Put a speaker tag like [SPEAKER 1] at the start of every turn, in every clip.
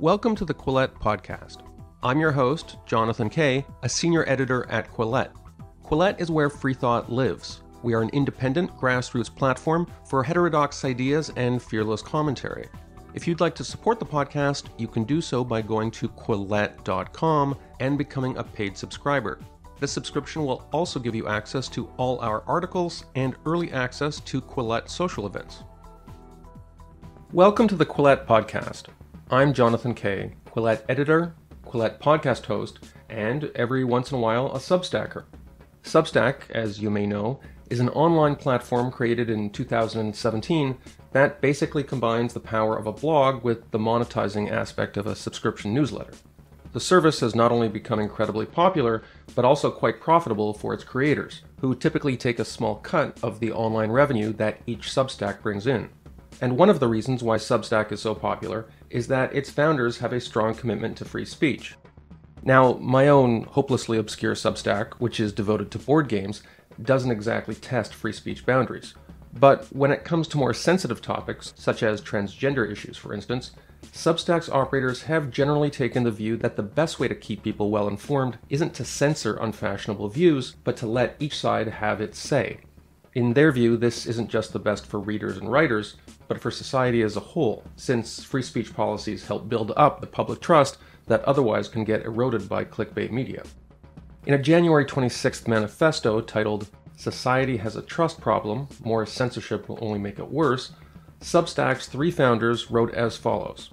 [SPEAKER 1] Welcome to the Quillette podcast. I'm your host, Jonathan Kay, a senior editor at Quillette. Quillette is where free thought lives. We are an independent, grassroots platform for heterodox ideas and fearless commentary. If you'd like to support the podcast, you can do so by going to quillette.com and becoming a paid subscriber. This subscription will also give you access to all our articles and early access to Quillette social events. Welcome to the Quillette podcast. I'm Jonathan Kay, Quillette editor, Quillette podcast host, and every once in a while a Substacker. Substack, as you may know, is an online platform created in 2017 that basically combines the power of a blog with the monetizing aspect of a subscription newsletter. The service has not only become incredibly popular, but also quite profitable for its creators, who typically take a small cut of the online revenue that each Substack brings in. And one of the reasons why Substack is so popular is that its founders have a strong commitment to free speech. Now, my own hopelessly obscure Substack, which is devoted to board games, doesn't exactly test free speech boundaries. But when it comes to more sensitive topics, such as transgender issues for instance, Substack's operators have generally taken the view that the best way to keep people well informed isn't to censor unfashionable views, but to let each side have its say. In their view, this isn't just the best for readers and writers, but for society as a whole, since free speech policies help build up the public trust that otherwise can get eroded by clickbait media. In a January 26th manifesto titled, "Society Has a Trust Problem, More Censorship Will Only Make It Worse," Substack's three founders wrote as follows.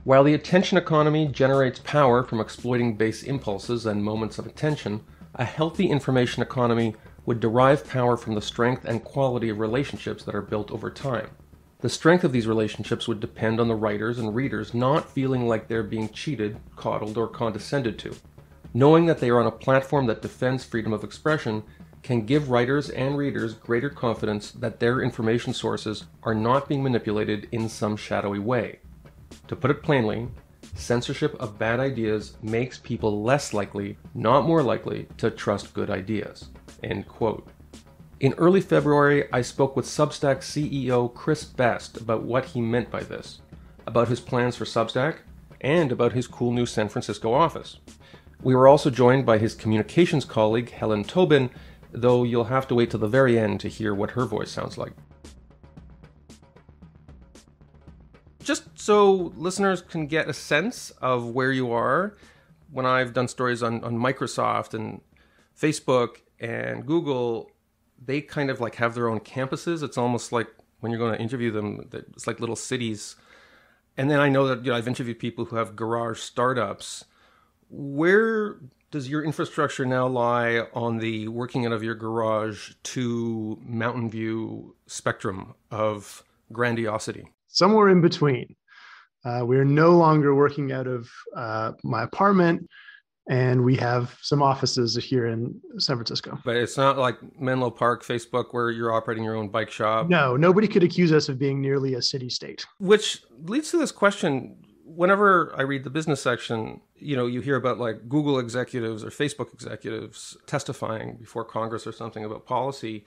[SPEAKER 1] While the attention economy generates power from exploiting base impulses and moments of attention, a healthy information economy would derive power from the strength and quality of relationships that are built over time. The strength of these relationships would depend on the writers and readers not feeling like they're being cheated, coddled, or condescended to. Knowing that they are on a platform that defends freedom of expression can give writers and readers greater confidence that their information sources are not being manipulated in some shadowy way. To put it plainly, censorship of bad ideas makes people less likely, not more likely, to trust good ideas. End quote. In early February, I spoke with Substack CEO Chris Best about what he meant by this, about his plans for Substack, and about his cool new San Francisco office. We were also joined by his communications colleague Helen Tobin, though you'll have to wait till the very end to hear what her voice sounds like. Just so listeners can get a sense of where you are, when I've done stories on Microsoft and Facebook and Google, they kind of like have their own campuses. It's almost like when you're going to interview them, it's like little cities. And then I know that I've interviewed people who have garage startups. Where does your infrastructure now lie on the working out of your garage to Mountain View spectrum of grandiosity?
[SPEAKER 2] Somewhere in between. We're no longer working out of my apartment, and we have some offices here in San Francisco.
[SPEAKER 1] But it's not like Menlo Park, Facebook, where you're operating your own bike shop.
[SPEAKER 2] No, nobody could accuse us of being nearly a city state.
[SPEAKER 1] Which leads to this question. Whenever I read the business section, you hear about like Google executives or Facebook executives testifying before Congress or something about policy.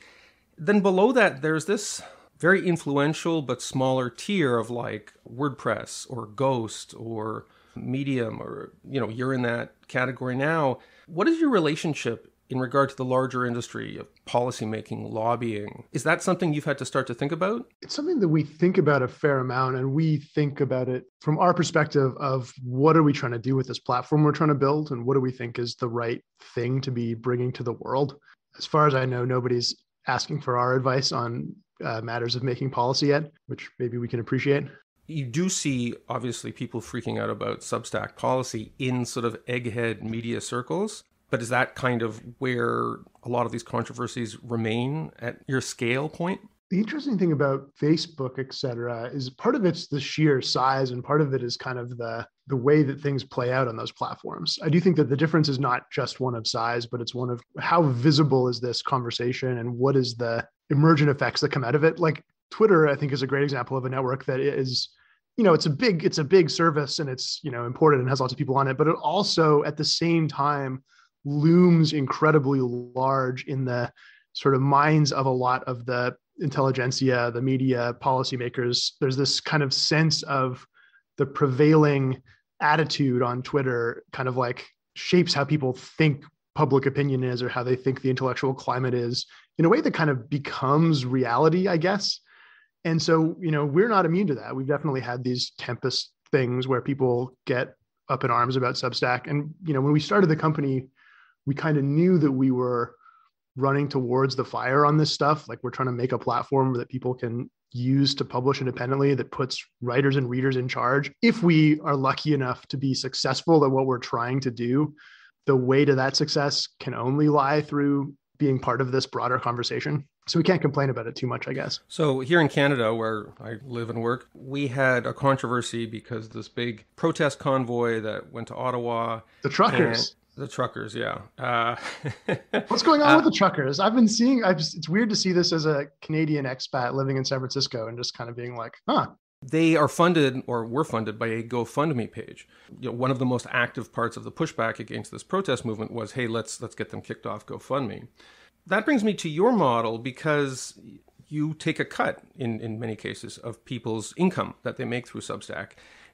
[SPEAKER 1] Then below that, there's this very influential but smaller tier of like WordPress or Ghost or Medium, or you're in that category now. What is your relationship in regard to the larger industry of policymaking, lobbying? Is that something you've had to start to think about?
[SPEAKER 2] It's something that we think about a fair amount, and we think about it from our perspective of what are we trying to do with this platform we're trying to build, and what do we think is the right thing to be bringing to the world. As far as I know, nobody's asking for our advice on matters of making policy yet, which maybe we can appreciate.
[SPEAKER 1] You do see, obviously, people freaking out about Substack policy in sort of egghead media circles. But is that kind of where a lot of these controversies remain at your scale point?
[SPEAKER 2] The interesting thing about Facebook, et cetera, is part of it's the sheer size, and part of it is kind of the way that things play out on those platforms. I do think that the difference is not just one of size, but it's one of how visible is this conversation and what is the emergent effects that come out of it. Like Twitter, I think, is a great example of a network that is, it's a big service, and it's, important and has lots of people on it, but it also at the same time looms incredibly large in the sort of minds of a lot of the intelligentsia, the media, policymakers. There's this kind of sense of the prevailing attitude on Twitter kind of like shapes how people think public opinion is or how they think the intellectual climate is in a way that kind of becomes reality, I guess. And so, we're not immune to that. We've definitely had these tempest things where people get up in arms about Substack. And, when we started the company, we kind of knew that we were running towards the fire on this stuff. Like, we're trying to make a platform that people can use to publish independently that puts writers and readers in charge. If we are lucky enough to be successful at what we're trying to do, the way to that success can only lie through being part of this broader conversation. So we can't complain about it too much, I guess.
[SPEAKER 1] So here in Canada, where I live and work, we had a controversy because this big protest convoy that went to Ottawa.
[SPEAKER 2] The truckers.
[SPEAKER 1] The truckers, yeah.
[SPEAKER 2] What's going on with the truckers? I've been seeing, it's weird to see this as a Canadian expat living in San Francisco and just kind of being like,
[SPEAKER 1] They are funded or were funded by a GoFundMe page. One of the most active parts of the pushback against this protest movement was, hey, let's get them kicked off GoFundMe. That brings me to your model because you take a cut in many cases of people's income that they make through Substack.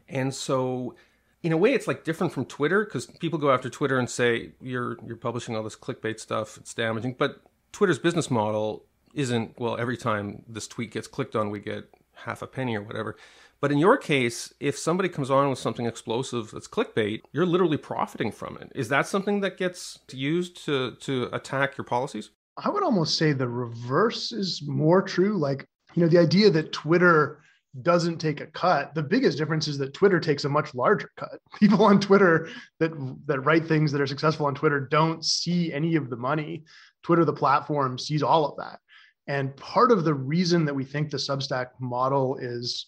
[SPEAKER 1] And so in a way, it's like different from Twitter because people go after Twitter and say, you're publishing all this clickbait stuff, it's damaging. But Twitter's business model isn't, well, every time this tweet gets clicked on, we get half a penny or whatever. But in your case, if somebody comes on with something explosive that's clickbait, you're literally profiting from it. Is that something that gets used to attack your policies?
[SPEAKER 2] I would almost say the reverse is more true. Like, the idea that Twitter doesn't take a cut, the biggest difference is that Twitter takes a much larger cut. People on Twitter that write things that are successful on Twitter don't see any of the money. Twitter, the platform, sees all of that. And part of the reason that we think the Substack model is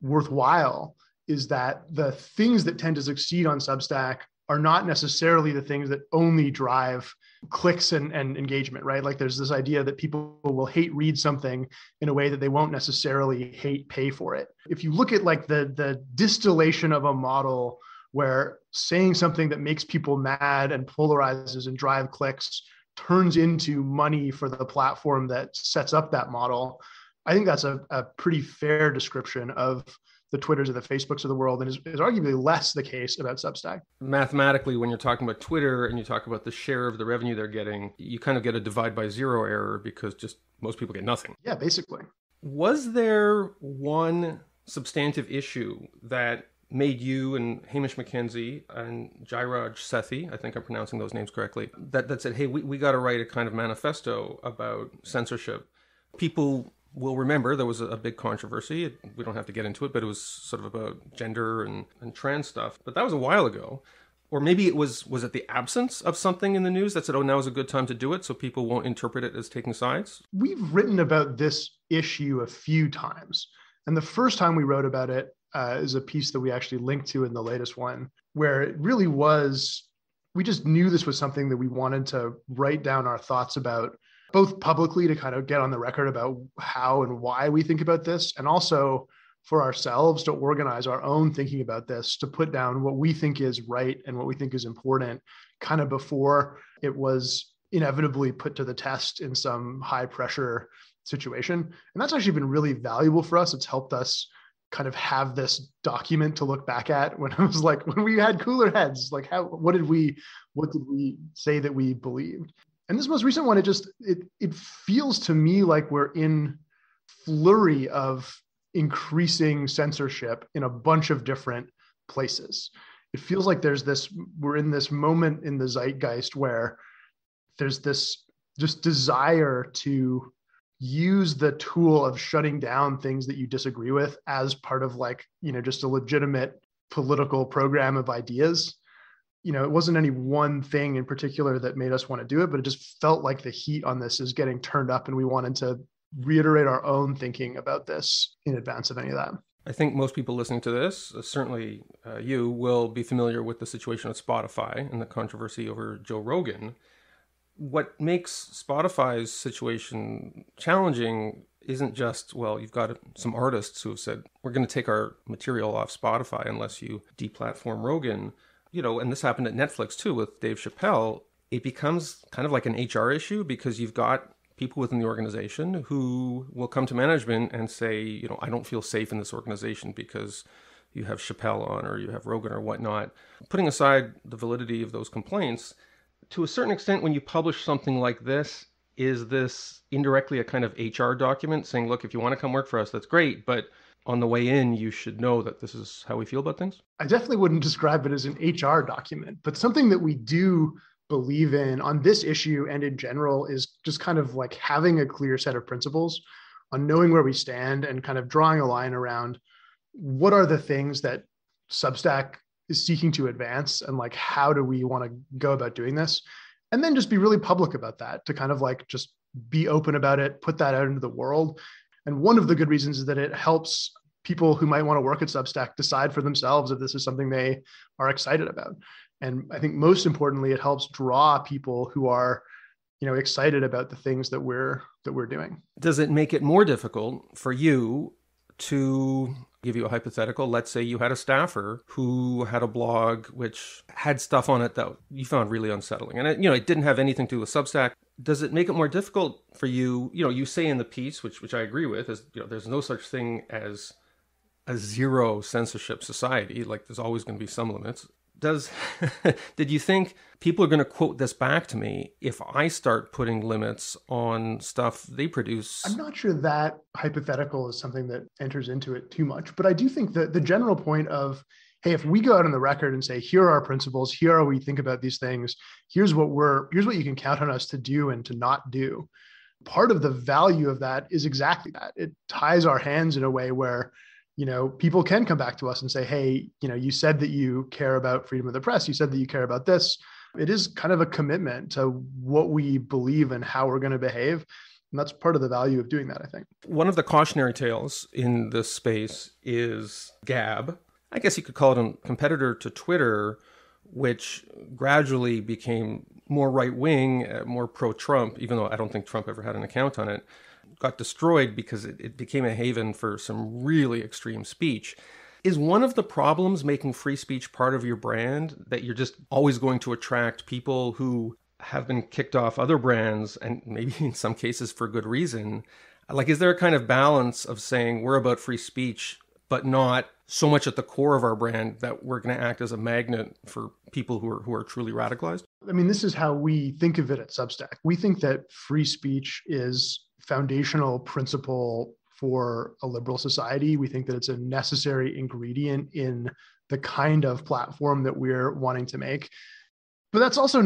[SPEAKER 2] worthwhile is that the things that tend to succeed on Substack are not necessarily the things that only drive clicks and engagement, right? Like, there's this idea that people will hate read something in a way that they won't necessarily hate pay for it. If you look at like the distillation of a model where saying something that makes people mad and polarizes and drive clicks turns into money for the platform that sets up that model, I think that's a pretty fair description of the Twitters or the Facebooks of the world, and is arguably less the case about Substack.
[SPEAKER 1] Mathematically, when you're talking about Twitter and you talk about the share of the revenue they're getting, you kind of get a divide by zero error because just most people get nothing.
[SPEAKER 2] Yeah, basically.
[SPEAKER 1] Was there one substantive issue that made you and Hamish McKenzie and Jairaj Sethi, I think I'm pronouncing those names correctly, that said, hey, we got to write a kind of manifesto about censorship? People will remember there was a big controversy. We don't have to get into it, but it was sort of about gender and trans stuff. But that was a while ago. Or maybe it was it the absence of something in the news that said, oh, now is a good time to do it so people won't interpret it as taking sides?
[SPEAKER 2] We've written about this issue a few times. And the first time we wrote about it is a piece that we actually linked to in the latest one, where it really was, we just knew this was something that we wanted to write down our thoughts about, both publicly to kind of get on the record about how and why we think about this, and also for ourselves to organize our own thinking about this, to put down what we think is right and what we think is important kind of before it was inevitably put to the test in some high pressure situation. And that's actually been really valuable for us. It's helped us kind of have this document to look back at when I was like, when we had cooler heads, like what did we say that we believed? And this most recent one, it feels to me like we're in flurry of increasing censorship in a bunch of different places. It feels like we're in this moment in the zeitgeist where there's this just desire to use the tool of shutting down things that you disagree with as part of just a legitimate political program of ideas. It wasn't any one thing in particular that made us want to do it, but it just felt like the heat on this is getting turned up, and we wanted to reiterate our own thinking about this in advance of any of that.
[SPEAKER 1] I think most people listening to this, certainly you, will be familiar with the situation at Spotify and the controversy over Joe Rogan. What makes Spotify's situation challenging isn't just, well, you've got some artists who have said, we're going to take our material off Spotify unless you deplatform Rogan. And this happened at Netflix too with Dave Chappelle. It becomes kind of like an HR issue because you've got people within the organization who will come to management and say, I don't feel safe in this organization because you have Chappelle on or you have Rogan or whatnot. Putting aside the validity of those complaints, to a certain extent, when you publish something like this, is this indirectly a kind of HR document saying, look, if you want to come work for us, that's great, but on the way in, you should know that this is how we feel about things?
[SPEAKER 2] I definitely wouldn't describe it as an HR document, but something that we do believe in on this issue and in general is just kind of like having a clear set of principles on knowing where we stand and kind of drawing a line around what are the things that Substack is seeking to advance and like how do we want to go about doing this, and then just be really public about that, to kind of like just be open about it, put that out into the world. And one of the good reasons is that it helps people who might want to work at Substack decide for themselves if this is something they are excited about. And I think most importantly, it helps draw people who are, excited about the things that we're doing.
[SPEAKER 1] Does it make it more difficult for you to give you a hypothetical? Let's say you had a staffer who had a blog which had stuff on it that you found really unsettling, and it didn't have anything to do with Substack. Does it make it more difficult for you? You say in the piece, which I agree with, is there's no such thing as a zero censorship society. Like there's always going to be some limits. Did you think people are going to quote this back to me if I start putting limits on stuff they produce?
[SPEAKER 2] I'm not sure that hypothetical is something that enters into it too much, but I do think that the general point of, hey, if we go out on the record and say, here are our principles, here are we think about these things, here's what you can count on us to do and to not do. Part of the value of that is exactly that. It ties our hands in a way where people can come back to us and say, hey, you said that you care about freedom of the press. You said that you care about this. It is kind of a commitment to what we believe and how we're going to behave. And that's part of the value of doing that, I think.
[SPEAKER 1] One of the cautionary tales in this space is Gab. I guess you could call it a competitor to Twitter, which gradually became more right-wing, more pro-Trump, even though I don't think Trump ever had an account on it. Got destroyed because it became a haven for some really extreme speech. Is one of the problems making free speech part of your brand that you're just always going to attract people who have been kicked off other brands, and maybe in some cases for good reason? Like, is there a kind of balance of saying we're about free speech, but not so much at the core of our brand that we're going to act as a magnet for people who are truly radicalized?
[SPEAKER 2] I mean, this is how we think of it at Substack. We think that free speech is foundational principle for a liberal society. We think that it's a necessary ingredient in the kind of platform that we're wanting to make. But that's also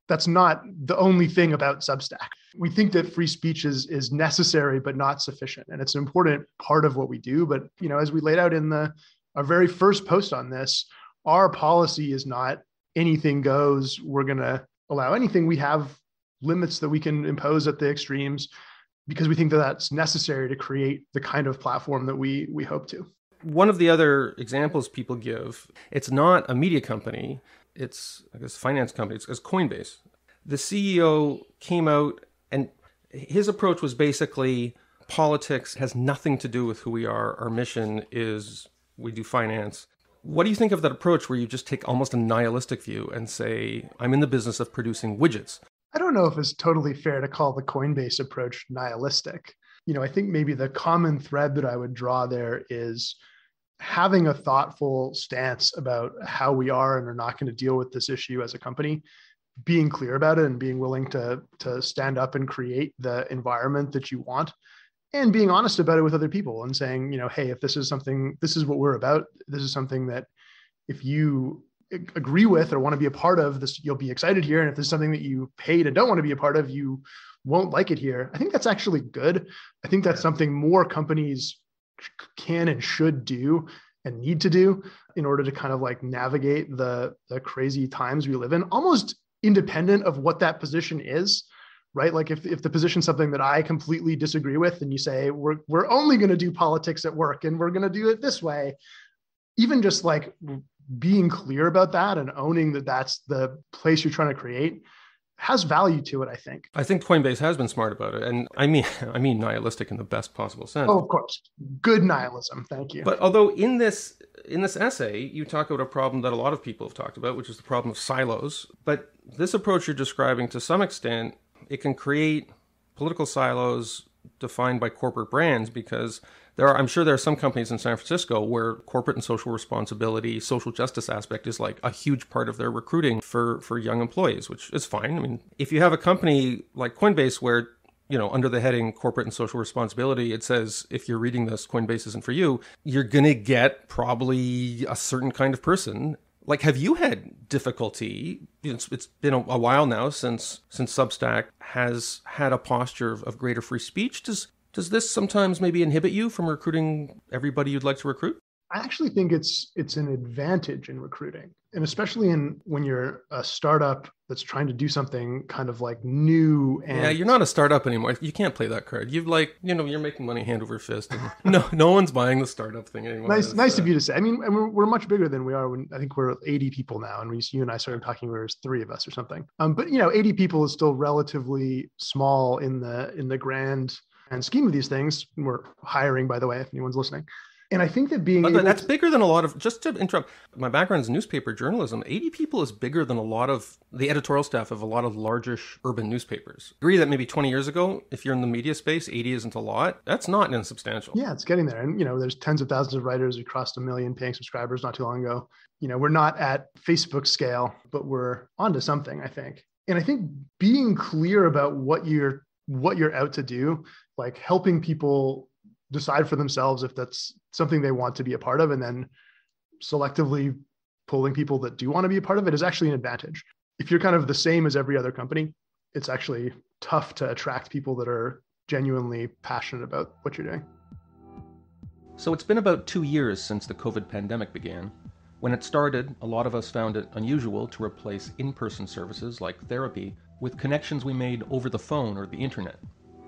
[SPEAKER 2] that's not the only thing about Substack. We think that free speech is necessary, but not sufficient. And it's an important part of what we do. But, as we laid out in our very first post on this, our policy is not anything goes. We're going to allow anything. We have limits that we can impose at the extremes because we think that that's necessary to create the kind of platform that we hope to.
[SPEAKER 1] One of the other examples people give, it's not a media company, it's, I guess, a finance company, it's Coinbase. The CEO came out and his approach was basically politics has nothing to do with who we are. Our mission is we do finance. What do you think of that approach where you just take almost a nihilistic view and say, I'm in the business of producing widgets?
[SPEAKER 2] I don't know if it's totally fair to call the Coinbase approach nihilistic. I think maybe the common thread that I would draw there is having a thoughtful stance about how we are and are not going to deal with this issue as a company, being clear about it and being willing to stand up and create the environment that you want, and being honest about it with other people and saying, hey, if this is what we're about, this is something that if you agree with or want to be a part of this, you'll be excited here. And if there's something that you paid and don't want to be a part of, you won't like it here. I think that's actually good. I think that's something more companies can and should do and need to do in order to kind of like navigate the crazy times we live in, almost independent of what that position is, right? Like if the position's something that I completely disagree with and you say, we're only going to do politics at work and we're going to do it this way, even just like being clear about that and owning that that's the place you're trying to create has value to it, I think.
[SPEAKER 1] I think Coinbase has been smart about it. And I mean nihilistic in the best possible sense.
[SPEAKER 2] Oh, of course. Good nihilism. Thank you.
[SPEAKER 1] But although in this essay, you talk about a problem that a lot of people have talked about, which is the problem of silos. But this approach you're describing, to some extent, it can create political silos defined by corporate brands, because I'm sure there are some companies in San Francisco where corporate and social responsibility, social justice aspect is like a huge part of their recruiting for young employees, which is fine. I mean, if you have a company like Coinbase where, under the heading corporate and social responsibility, it says, if you're reading this, Coinbase isn't for you, you're going to get probably a certain kind of person. Like, have you had difficulty? It's been a while now since Substack has had a posture of greater free speech. Does this sometimes maybe inhibit you from recruiting everybody you'd like to recruit?
[SPEAKER 2] I actually think it's an advantage in recruiting, and especially when you're a startup that's trying to do something kind of like new. And
[SPEAKER 1] yeah, you're not a startup anymore. You can't play that card. You've you're making money hand over fist. And no one's buying the startup thing anymore.
[SPEAKER 2] Nice of you to say. I mean, we're much bigger than we are. I think we're 80 people now, and when you and I started talking, there was 3 of us or something. But 80 people is still relatively small in the grand scheme of these things. We're hiring, by the way, if anyone's listening. And I think that
[SPEAKER 1] that's bigger than a lot of, just to interrupt, my background is newspaper journalism. 80 people is bigger than a lot of the editorial staff of a lot of largish urban newspapers. Agree that maybe 20 years ago, if you're in the media space, 80 isn't a lot. That's not insubstantial.
[SPEAKER 2] Yeah, it's getting there. And, there's tens of thousands of writers. We crossed 1 million paying subscribers not too long ago. We're not at Facebook scale, but we're onto something, I think. And I think being clear about what you're out to do, like helping people decide for themselves if that's something they want to be a part of, and then selectively pulling people that do want to be a part of it is actually an advantage. If you're kind of the same as every other company, it's actually tough to attract people that are genuinely passionate about what you're doing.
[SPEAKER 1] So it's been about 2 years since the COVID pandemic began. When it started, a lot of us found it unusual to replace in-person services like therapy with connections we made over the phone or the internet.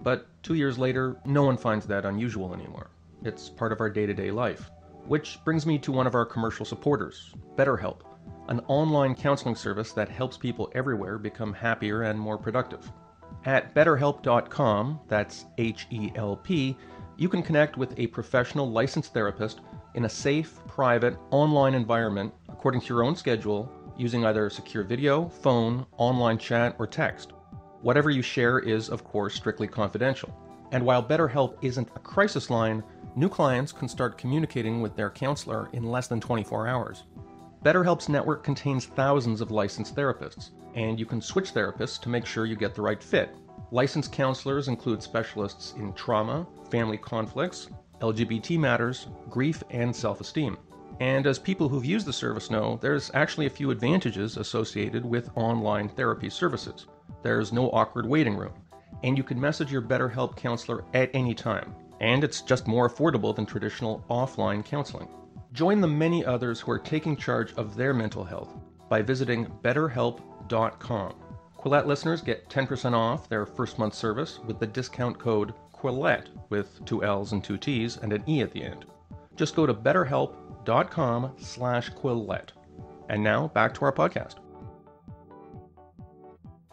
[SPEAKER 1] But 2 years later, no one finds that unusual anymore. It's part of our day-to-day life. Which brings me to one of our commercial supporters, BetterHelp, an online counseling service that helps people everywhere become happier and more productive. At betterhelp.com, that's HELP, you can connect with a professional licensed therapist in a safe, private, online environment according to your own schedule, using either secure video, phone, online chat, or text. Whatever you share is, of course, strictly confidential. And while BetterHelp isn't a crisis line, new clients can start communicating with their counselor in less than 24 hours. BetterHelp's network contains thousands of licensed therapists, and you can switch therapists to make sure you get the right fit. Licensed counselors include specialists in trauma, family conflicts, LGBT matters, grief, and self-esteem. And as people who've used the service know, there's actually a few advantages associated with online therapy services. There's no awkward waiting room, and you can message your BetterHelp counselor at any time. And it's just more affordable than traditional offline counseling. Join the many others who are taking charge of their mental health by visiting betterhelp.com. Quillette listeners get 10% off their first month service with the discount code Quillette with 2 L's and 2 T's and an E at the end. Just go to betterhelp.com/Quillette. And now back to our podcast.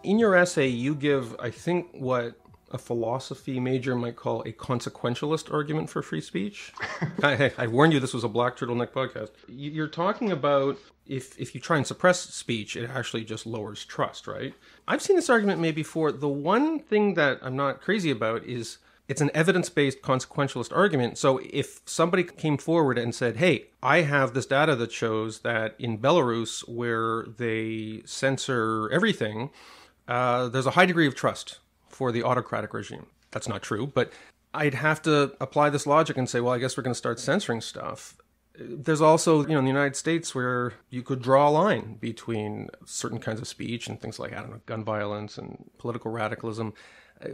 [SPEAKER 1] In your essay, you give, I think, what a philosophy major might call a consequentialist argument for free speech. I warned you this was a Black Turtleneck podcast. You're talking about if you try and suppress speech, it actually just lowers trust, right? I've seen this argument made before. The one thing that I'm not crazy about is it's an evidence-based consequentialist argument. So if somebody came forward and said, hey, I have this data that shows that in Belarus, where they censor everything, there's a high degree of trust for the autocratic regime. That's not true, but I'd have to apply this logic and say, well, I guess we're going to start censoring stuff. There's also, in the United States where you could draw a line between certain kinds of speech and things like, gun violence and political radicalism.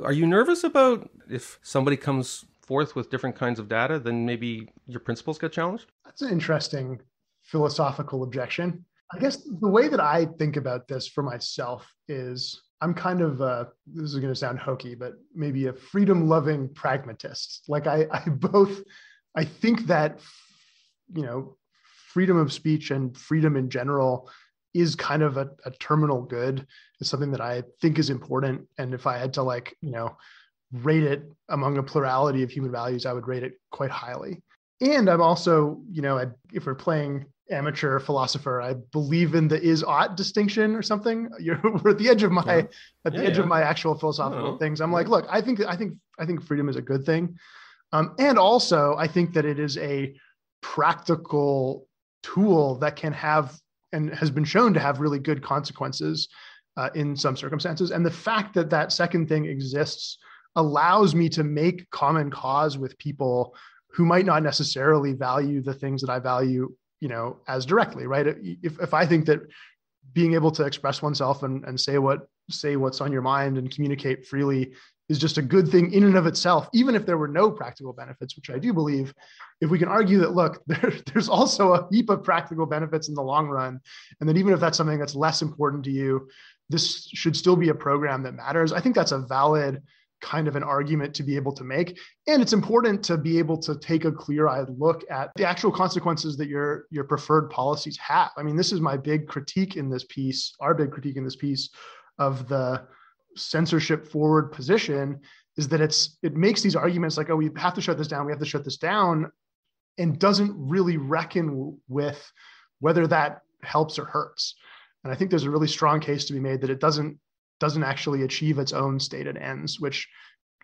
[SPEAKER 1] Are you nervous about if somebody comes forth with different kinds of data, then maybe your principles get challenged?
[SPEAKER 2] That's an interesting philosophical objection. I guess the way that I think about this for myself is I'm kind of, this is going to sound hokey, but maybe a freedom-loving pragmatist. Like I think that, freedom of speech and freedom in general is kind of a terminal good. It's something that I think is important. And if I had to rate it among a plurality of human values, I would rate it quite highly. And I'm also, if we're playing amateur philosopher, I believe in the is-ought distinction or something. We're at the edge of my edge of my actual philosophical things. I'm like, look, I think freedom is a good thing. And also, I think that it is a practical tool that can have and has been shown to have really good consequences in some circumstances. And the fact that that second thing exists allows me to make common cause with people who might not necessarily value the things that I value, as directly, right? If I think that being able to express oneself and say what's on your mind and communicate freely is just a good thing in and of itself, even if there were no practical benefits, which I do believe, if we can argue that, look, there's also a heap of practical benefits in the long run, and that even if that's something that's less important to you, this should still be a program that matters. I think that's a valid kind of an argument to be able to make. And it's important to be able to take a clear-eyed look at the actual consequences that your preferred policies have. I mean, this is my big critique in this piece, our big critique in this piece of the censorship forward position, is that it makes these arguments like, oh, we have to shut this down, and doesn't really reckon with whether that helps or hurts. And I think there's a really strong case to be made that it doesn't actually achieve its own stated ends, which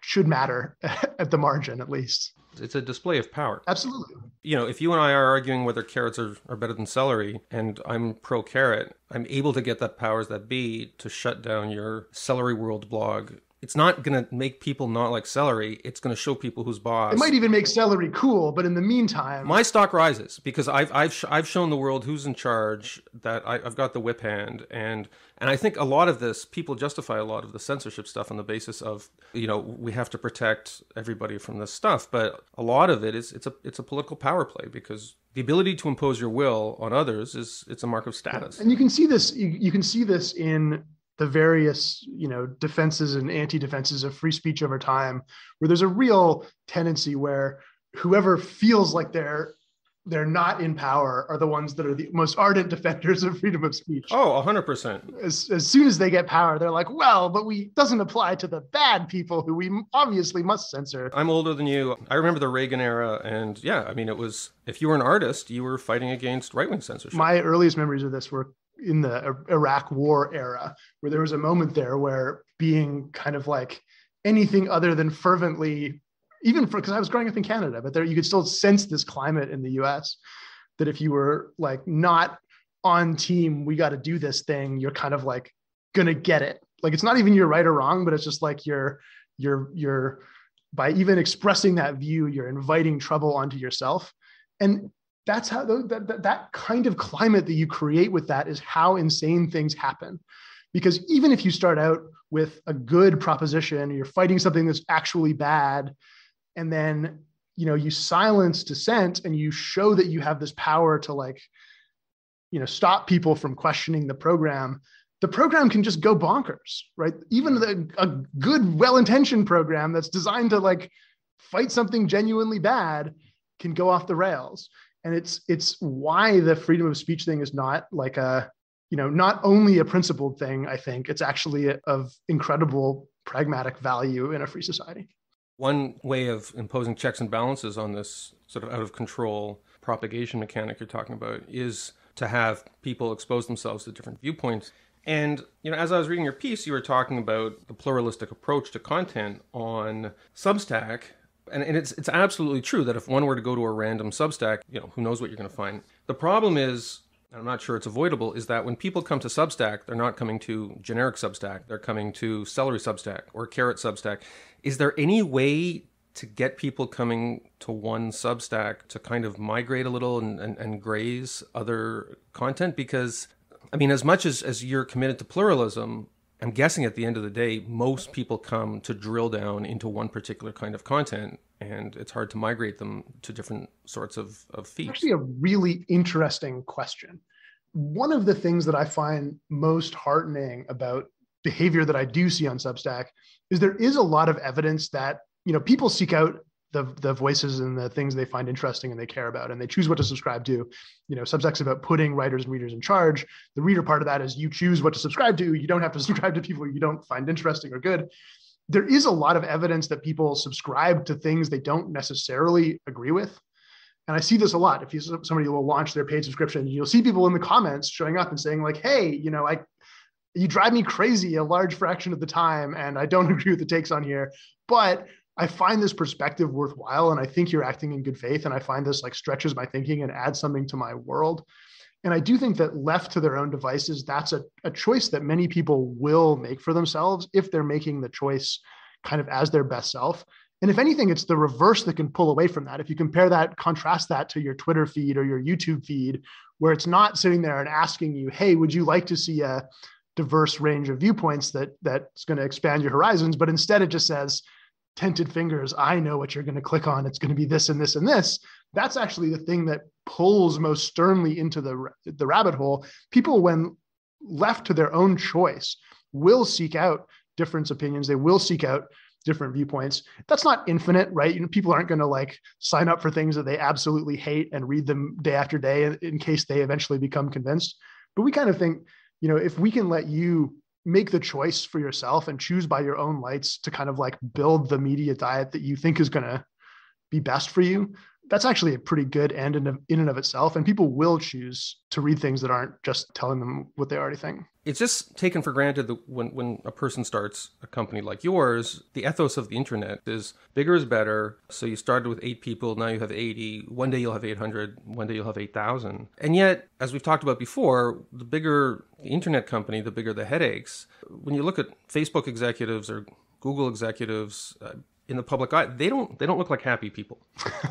[SPEAKER 2] should matter at the margin, at least.
[SPEAKER 1] It's a display of power.
[SPEAKER 2] Absolutely.
[SPEAKER 1] If you and I are arguing whether carrots are better than celery, and I'm pro carrot, I'm able to get that powers that be to shut down your Celery World blog. It's not going to make people not like celery. It's going to show people who's boss.
[SPEAKER 2] It might even make celery cool, but in the meantime,
[SPEAKER 1] my stock rises because I've shown the world who's in charge, that I've got the whip hand, and I think a lot of this, people justify a lot of the censorship stuff on the basis of, we have to protect everybody from this stuff, but a lot of it is it's a political power play, because the ability to impose your will on others it's a mark of status.
[SPEAKER 2] And you can see this. You can see this in the various, defenses and anti-defenses of free speech over time, where there's a real tendency where whoever feels like they're not in power are the ones that are the most ardent defenders of freedom of speech.
[SPEAKER 1] Oh, 100%.
[SPEAKER 2] As soon as they get power, they're like, well, but doesn't apply to the bad people who we obviously must censor.
[SPEAKER 1] I'm older than you. I remember the Reagan era, and it was, if you were an artist, you were fighting against right-wing censorship.
[SPEAKER 2] My earliest memories of this were in the Iraq War era, where there was a moment there where being kind of like anything other than fervently, because I was growing up in Canada, but there you could still sense this climate in the US, that if you were like not on team, we got to do this thing, you're kind of like gonna get it. Like, it's not even you're right or wrong, but it's just like you're by even expressing that view, you're inviting trouble onto yourself. And that's how that kind of climate that you create with that is how insane things happen. Because even if you start out with a good proposition, you're fighting something that's actually bad, and then, you silence dissent and you show that you have this power to stop people from questioning the program can just go bonkers, right? Even a good, well-intentioned program that's designed to fight something genuinely bad can go off the rails. And it's why the freedom of speech thing is not not only a principled thing. I think it's actually of incredible pragmatic value in a free society.
[SPEAKER 1] One way of imposing checks and balances on this sort of out of control propagation mechanic you're talking about is to have people expose themselves to different viewpoints. And, as I was reading your piece, you were talking about the pluralistic approach to content on Substack. And it's absolutely true that if one were to go to a random Substack, who knows what you're going to find. The problem is, and I'm not sure it's avoidable, is that when people come to Substack, they're not coming to generic Substack. They're coming to celery Substack or carrot Substack. Is there any way to get people coming to one Substack to kind of migrate a little and graze other content? Because, as much as you're committed to pluralism, I'm guessing at the end of the day, most people come to drill down into one particular kind of content, and it's hard to migrate them to different sorts of feeds.
[SPEAKER 2] Actually, a really interesting question. One of the things that I find most heartening about behavior that I do see on Substack is there is a lot of evidence that, people seek out the voices and the things they find interesting and they care about, and they choose what to subscribe to. Substack's about putting writers and readers in charge. The reader part of that is you choose what to subscribe to. You don't have to subscribe to people you don't find interesting or good. There is a lot of evidence that people subscribe to things they don't necessarily agree with. And I see this a lot. If somebody will launch their paid subscription, you'll see people in the comments showing up and saying like, hey, you drive me crazy a large fraction of the time, and I don't agree with the takes on here, but I find this perspective worthwhile, and I think you're acting in good faith, and I find this like stretches my thinking and adds something to my world. And I do think that left to their own devices, that's a choice that many people will make for themselves if they're making the choice kind of as their best self. And if anything, it's the reverse that can pull away from that. If you compare that, contrast that to your Twitter feed or your YouTube feed, where it's not sitting there and asking you, hey, would you like to see a diverse range of viewpoints that's going to expand your horizons? But instead it just says, tinted fingers, I know what you're going to click on. It's going to be this and this and this. That's actually the thing that pulls most sternly into the rabbit hole. People, when left to their own choice, will seek out different opinions. They will seek out different viewpoints. That's not infinite, right? People aren't going to like sign up for things that they absolutely hate and read them day after day in case they eventually become convinced. But we kind of think, if we can let you make the choice for yourself and choose by your own lights to kind of like build the media diet that you think is going to be best for you, that's actually a pretty good end in and of itself. And people will choose to read things that aren't just telling them what they already think.
[SPEAKER 1] It's just taken for granted that when a person starts a company like yours, the ethos of the internet is bigger is better. So you started with 8 people, now you have 80. One day you'll have 800, one day you'll have 8,000. And yet, as we've talked about before, the bigger the internet company, the bigger the headaches. When you look at Facebook executives or Google executives, in the public eye, they don't look like happy people.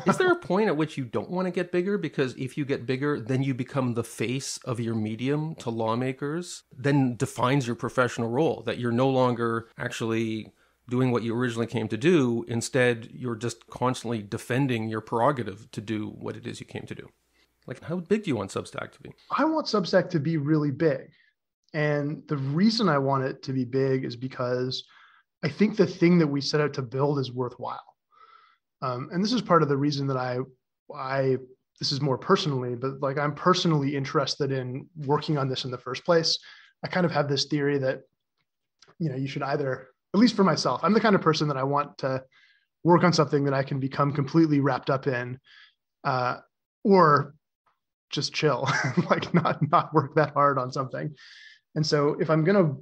[SPEAKER 1] Is there a point at which you don't want to get bigger? Because if you get bigger, then you become the face of your medium to lawmakers, then defines your professional role, that you're no longer actually doing what you originally came to do. Instead, you're just constantly defending your prerogative to do what it is you came to do. Like, how big do you want Substack to be?
[SPEAKER 2] I want Substack to be really big. And the reason I want it to be big is because I think the thing that we set out to build is worthwhile. And this is part of the reason that I this is more personally, but like I'm personally interested in working on this in the first place. I kind of have this theory that, you should either, at least for myself, I'm the kind of person that I want to work on something that I can become completely wrapped up in, or just chill, like not work that hard on something. And so if I'm going to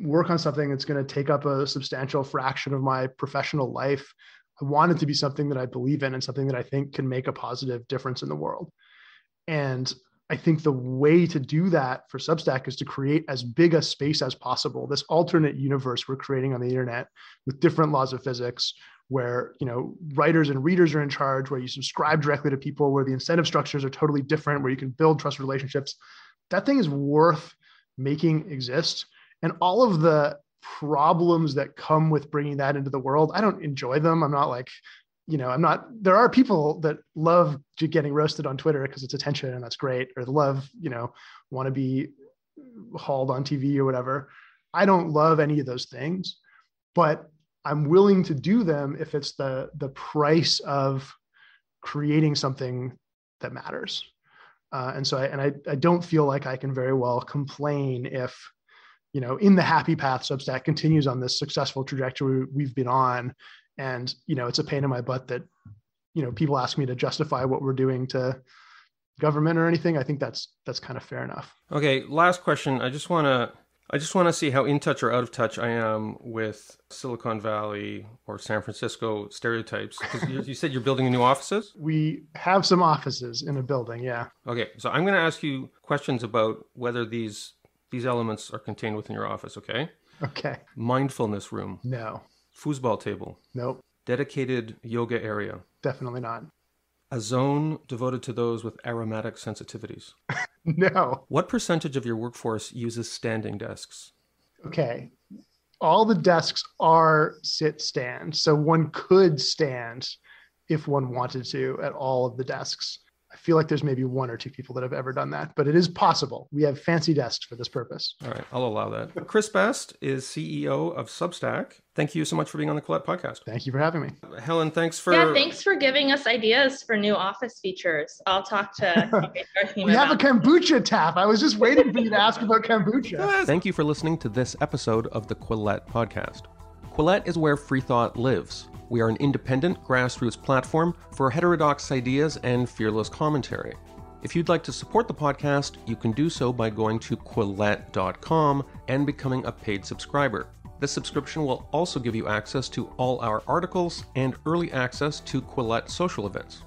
[SPEAKER 2] work on something that's going to take up a substantial fraction of my professional life, I want it to be something that I believe in and something that I think can make a positive difference in the world. And I think the way to do that for Substack is to create as big a space as possible, this alternate universe we're creating on the internet with different laws of physics, where, writers and readers are in charge, where you subscribe directly to people, where the incentive structures are totally different, where you can build trust relationships. That thing is worth making exist. And all of the problems that come with bringing that into the world, I don't enjoy them. I'm not like, there are people that love getting roasted on Twitter because it's attention and that's great, or love, want to be hauled on TV or whatever. I don't love any of those things, but I'm willing to do them if it's the price of creating something that matters. And so I don't feel like I can very well complain if, in the happy path, Substack continues on this successful trajectory we've been on. And, it's a pain in my butt that, people ask me to justify what we're doing to government or anything. I think that's kind of fair enough.
[SPEAKER 1] Okay. Last question. I just want to see how in touch or out of touch I am with Silicon Valley or San Francisco stereotypes. Because you said you're building new offices?
[SPEAKER 2] We have some offices in a building, yeah.
[SPEAKER 1] Okay, so I'm going to ask you questions about whether these elements are contained within your office, okay?
[SPEAKER 2] Okay.
[SPEAKER 1] Mindfulness room?
[SPEAKER 2] No.
[SPEAKER 1] Foosball table?
[SPEAKER 2] Nope.
[SPEAKER 1] Dedicated yoga area?
[SPEAKER 2] Definitely not.
[SPEAKER 1] A zone devoted to those with aromatic sensitivities?
[SPEAKER 2] No.
[SPEAKER 1] What percentage of your workforce uses standing desks?
[SPEAKER 2] Okay. All the desks are sit-stand. So one could stand if one wanted to at all of the desks. I feel like there's maybe 1 or 2 people that have ever done that, but it is possible. We have fancy desks for this purpose.
[SPEAKER 1] All right, I'll allow that. Chris Best is CEO of Substack. Thank you so much for being on the Quillette podcast.
[SPEAKER 2] Thank you for having me.
[SPEAKER 1] Helen, thanks for
[SPEAKER 3] giving us ideas for new office features. I'll talk to our team.
[SPEAKER 2] We have a kombucha tap. I was just waiting for you to ask about kombucha.
[SPEAKER 1] Thank you for listening to this episode of the Quillette podcast. Quillette is where free thought lives. We are an independent grassroots platform for heterodox ideas and fearless commentary. If you'd like to support the podcast, you can do so by going to Quillette.com and becoming a paid subscriber. This subscription will also give you access to all our articles and early access to Quillette social events.